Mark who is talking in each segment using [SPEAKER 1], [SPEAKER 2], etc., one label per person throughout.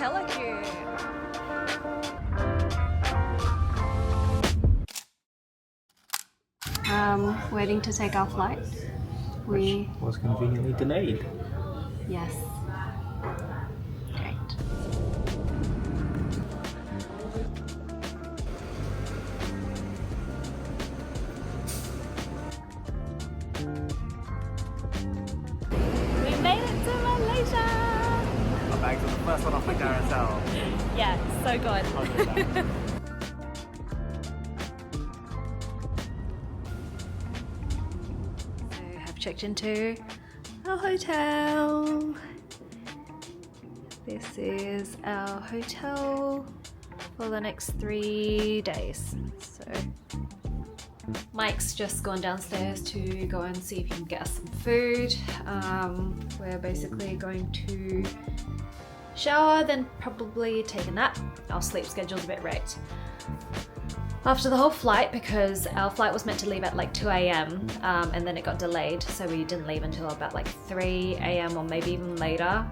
[SPEAKER 1] hella cute. Waiting to take our flight. We
[SPEAKER 2] was conveniently delayed.
[SPEAKER 1] Yes. Great. We made it to Malaysia!
[SPEAKER 2] Our bags are the first one off the carousel.
[SPEAKER 1] Yeah, so good. So have checked into our hotel. This is our hotel for the next 3 days. So Mike's just gone downstairs to go and see if he can get us some food. We're basically going to shower, then probably take a nap. Our sleep schedule's a bit wrecked after the whole flight because our flight was meant to leave at like 2 a.m. And then it got delayed, so we didn't leave until about like 3 a.m. or maybe even later.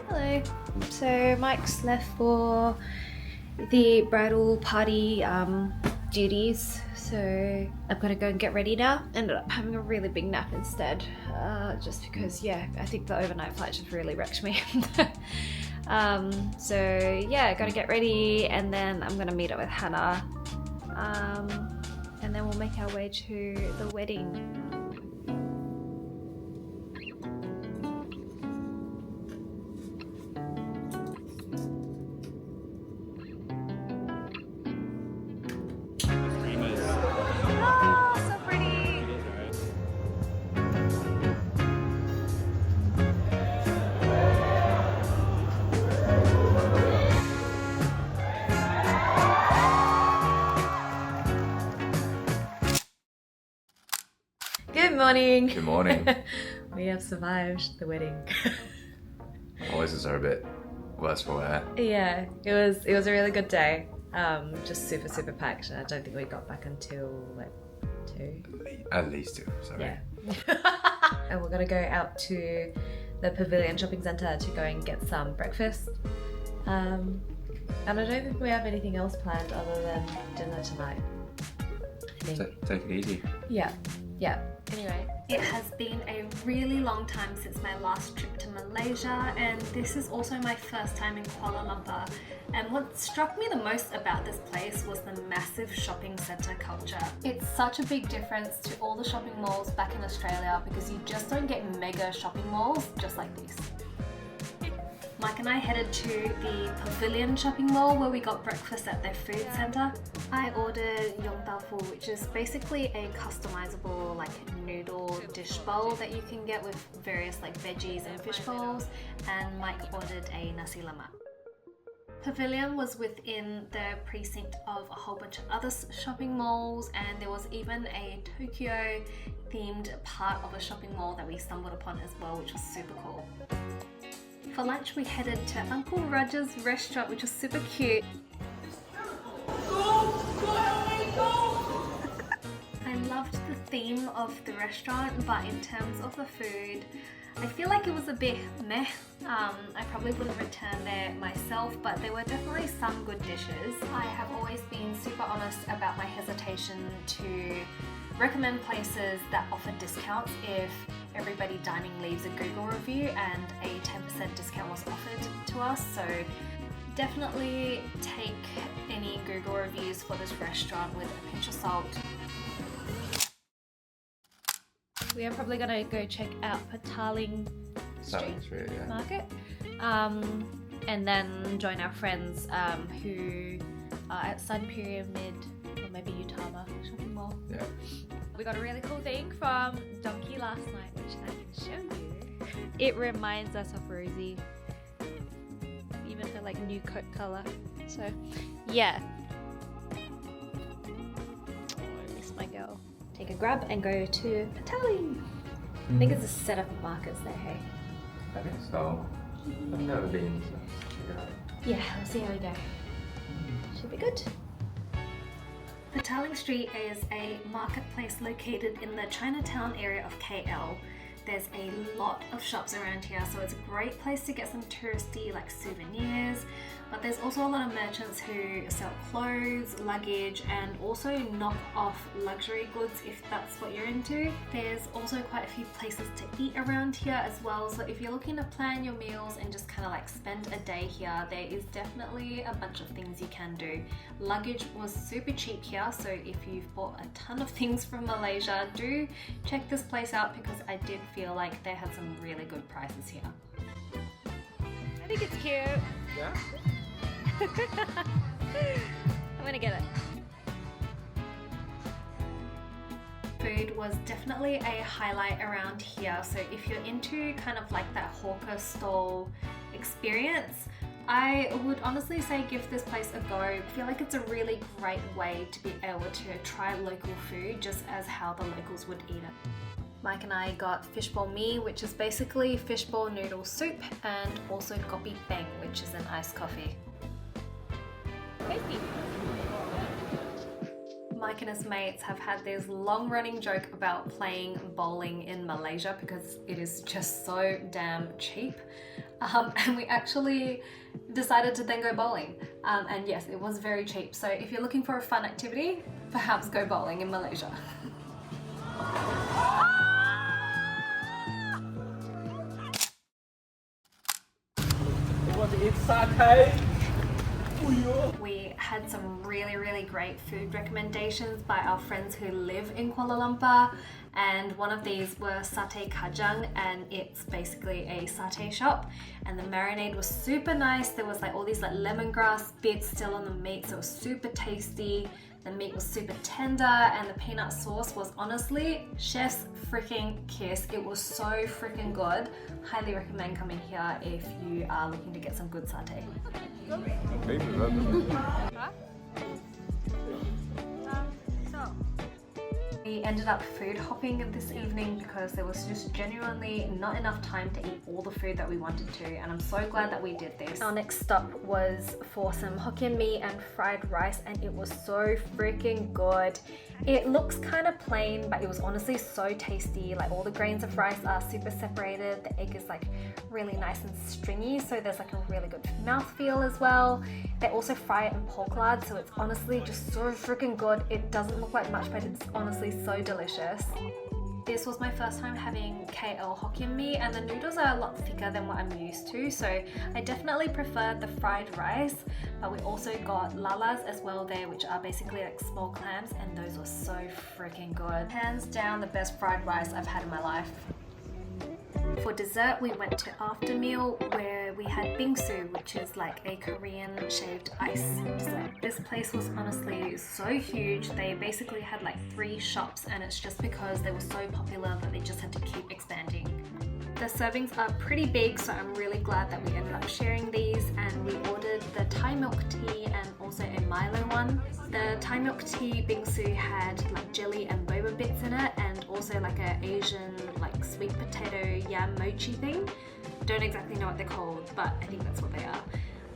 [SPEAKER 1] Hello. So Mike's left for the bridal party duties, so I'm gonna go and get ready now. Ended up having a really big nap instead, just because, yeah, I think the overnight flight just really wrecked me. So yeah, gotta get ready, and then I'm gonna meet up with Hannah, and then we'll make our way to the wedding. Good morning.
[SPEAKER 3] Good morning.
[SPEAKER 1] We have survived the wedding.
[SPEAKER 3] Voices are a bit worse for wear.
[SPEAKER 1] Yeah, it was a really good day. Just super packed, and I don't think we got back until like 2.
[SPEAKER 3] At least 2, sorry.
[SPEAKER 1] Yeah. And we're gonna go out to the Pavilion shopping centre to go and get some breakfast. And I don't think we have anything else planned other than dinner tonight. I think.
[SPEAKER 3] Take it easy.
[SPEAKER 1] Yeah. Anyway.
[SPEAKER 4] It has been a really long time since my last trip to Malaysia, and this is also my first time in Kuala Lumpur. And what struck me the most about this place was the massive shopping centre culture. It's such a big difference to all the shopping malls back in Australia because you just don't get mega shopping malls just like this. Mike and I headed to the Pavilion shopping mall where we got breakfast at their food centre. I ordered yong tau fu, which is basically a customizable like noodle dish bowl that you can get with various like veggies and fish bowls, and Mike ordered a nasi lemak. Pavilion was within the precinct of a whole bunch of other shopping malls, and there was even a Tokyo themed part of a shopping mall that we stumbled upon as well, which was super cool. For lunch we headed to Uncle Roger's restaurant, which was super cute. I loved the theme of the restaurant, but in terms of the food, I feel like it was a bit meh. I probably wouldn't return there myself, but there were definitely some good dishes. I have always been super honest about my hesitation to recommend places that offer discounts if everybody dining leaves a Google review, and a 10% discount was offered to us, so definitely take any Google reviews for this restaurant with a pinch of salt.
[SPEAKER 1] We are probably gonna go check out Petaling Street
[SPEAKER 3] Yeah.
[SPEAKER 1] Market, and then join our friends who are at Sun Pyramid or maybe Utama shopping mall.
[SPEAKER 3] Yeah.
[SPEAKER 1] We got a really cool thing from Donkey last night, which I can show you. It reminds us of Rosie, even her like new coat color. So yeah, miss my girl. Take a grab and go to Petaling. I think it's a set of markets there. Hey.
[SPEAKER 3] I think so. I've never been, so check it out.
[SPEAKER 1] Yeah, we'll see how we go. Should be good.
[SPEAKER 4] Petaling Street is a marketplace located in the Chinatown area of KL. There's a lot of shops around here, so it's a great place to get some touristy like souvenirs, but there's also a lot of merchants who sell clothes, luggage, and also knock off luxury goods if that's what you're into. There's also quite a few places to eat around here as well, so if you're looking to plan your meals and just kind of like spend a day here, there is definitely a bunch of things you can do. Luggage was super cheap here, so if you've bought a ton of things from Malaysia, do check this place out because I did feel like they had some really good prices here.
[SPEAKER 1] I think it's cute.
[SPEAKER 2] Yeah?
[SPEAKER 1] I'm gonna get it.
[SPEAKER 4] Food was definitely a highlight around here, so if you're into kind of like that hawker stall experience, I would honestly say give this place a go. I feel like it's a really great way to be able to try local food just as how the locals would eat it. Mike and I got fishball mee, which is basically fishball noodle soup, and also kopi peng, which is an iced coffee.
[SPEAKER 1] Tasty.
[SPEAKER 4] Mike and his mates have had this long-running joke about playing bowling in Malaysia because it is just so damn cheap. And we actually decided to then go bowling. And yes, it was very cheap. So if you're looking for a fun activity, perhaps go bowling in Malaysia.
[SPEAKER 2] You want to eat satay? Fuiyoh.
[SPEAKER 4] We had some really great food recommendations by our friends who live in Kuala Lumpur, and one of these were Satay Kajang, and it's basically a satay shop, and the marinade was super nice. There was like all these like lemongrass bits still on the meat, so it was super tasty. The meat was super tender, and the peanut sauce was honestly chef's freaking kiss. It was so freaking good. Highly recommend coming here if you are looking to get some good satay. We ended up food hopping this evening because there was just genuinely not enough time to eat all the food that we wanted to, and I'm so glad that we did this. Our next stop was for some Hokkien mee and fried rice, and it was so freaking good. It looks kind of plain, but it was honestly so tasty. Like all the grains of rice are super separated, the egg is like really nice and stringy, so there's like a really good mouthfeel as well. They also fry it in pork lard, so it's honestly just so freaking good. It doesn't look like much, but it's honestly so delicious. This was my first time having KL Hokkien mee, and the noodles are a lot thicker than what I'm used to, so I definitely preferred the fried rice, but we also got Lalas as well there, which are basically like small clams, and those were so freaking good. Hands down the best fried rice I've had in my life. For dessert, we went to after meal where we had bingsu, which is like a Korean shaved ice dessert. This place was honestly so huge. They basically had like 3 shops, and it's just because they were so popular that they just had to keep expanding. The servings are pretty big, so I'm really glad that we ended up sharing these, and we ordered the Thai milk tea and also a Milo one. The Thai milk tea bingsu had like jelly and boba bits in it, and also like a Asian like sweet potato yam mochi thing. Don't exactly know what they're called, but I think that's what they are.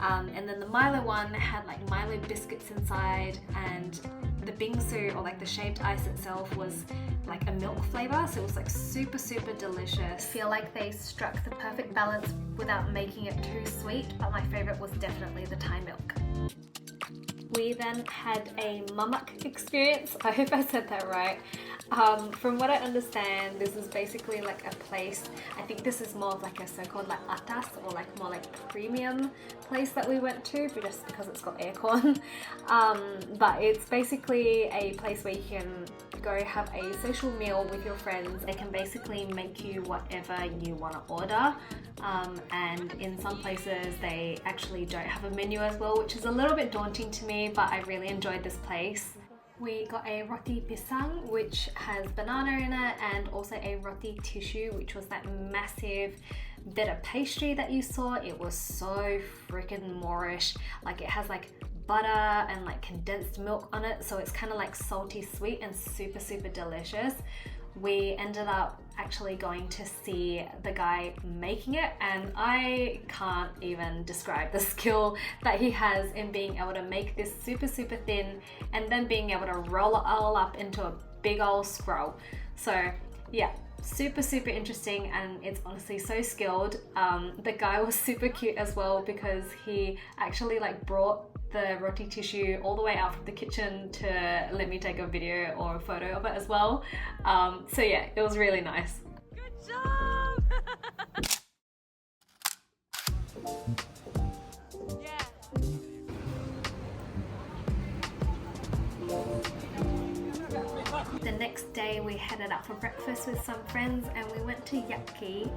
[SPEAKER 4] And then the Milo one had like Milo biscuits inside, and the bingsu, or like the shaved ice itself, was like a milk flavor, so it was like super delicious. I feel like they struck the perfect balance without making it too sweet, but my favorite was definitely the Thai milk. We then had a Mamak experience. I hope I said that right. From what I understand, this is basically like a place, I think this is more of like a so-called like atas, or like more like premium place that we went to, but just because it's got aircon. But it's basically a place where you can go have a social meal with your friends. They can basically make you whatever you want to order. And in some places they actually don't have a menu as well, which is a little bit daunting to me, but I really enjoyed this place. We got a roti pisang, which has banana in it, and also a roti tissue, which was that massive bit of pastry that you saw. It was so freaking Moorish. Like it has like butter and like condensed milk on it, so it's kind of like salty sweet and super delicious. we ended up actually going to see the guy making it, and I can't even describe the skill that he has in being able to make this super thin and then being able to roll it all up into a big old scroll. So yeah, super interesting, and it's honestly so skilled. The guy was super cute as well because he actually like brought the roti tissue all the way out from the kitchen to let me take a video or a photo of it as well. So yeah, it was really nice.
[SPEAKER 5] Good job! Yeah.
[SPEAKER 4] The next day we headed out for breakfast with some friends and we went to YUT KEE.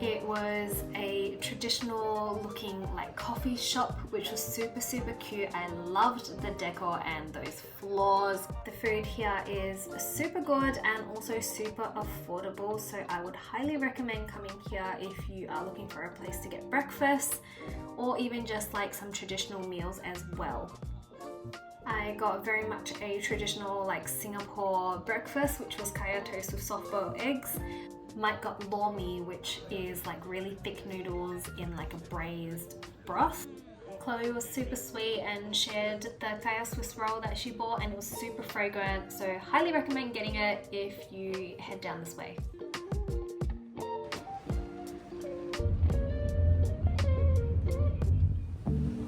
[SPEAKER 4] It was a traditional looking like coffee shop which was super cute. I loved the decor and those floors. The food here is super good and also super affordable, so I would highly recommend coming here if you are looking for a place to get breakfast or even just like some traditional meals as well. I got very much a traditional like Singapore breakfast, which was kaya toast with soft boiled eggs. Mike got lor mee, which is like really thick noodles in like a braised broth. Chloe was super sweet and shared the kaya Swiss roll that she bought, and it was super fragrant, so highly recommend getting it if you head down this way.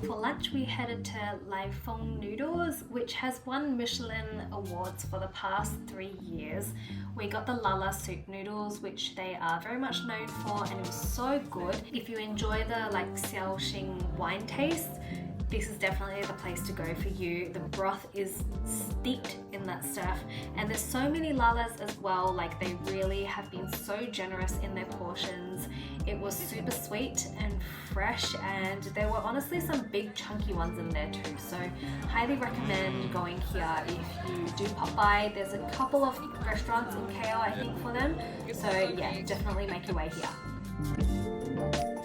[SPEAKER 4] For lunch we headed to Foong noodles, which has won Michelin awards for the past 3 years. We got the Lala soup noodles, which they are very much known for, and it was so good. If you enjoy the like Xiaoxing wine taste, this is definitely the place to go for you. The broth is steeped in that stuff, and there's so many Lalas as well. Like, they really have been so generous in their portions. It was super sweet and fresh, and there were honestly some big chunky ones in there too, so highly recommend going here if you do pop by. There's a couple of restaurants in KL I think for them, so yeah, definitely make your way here.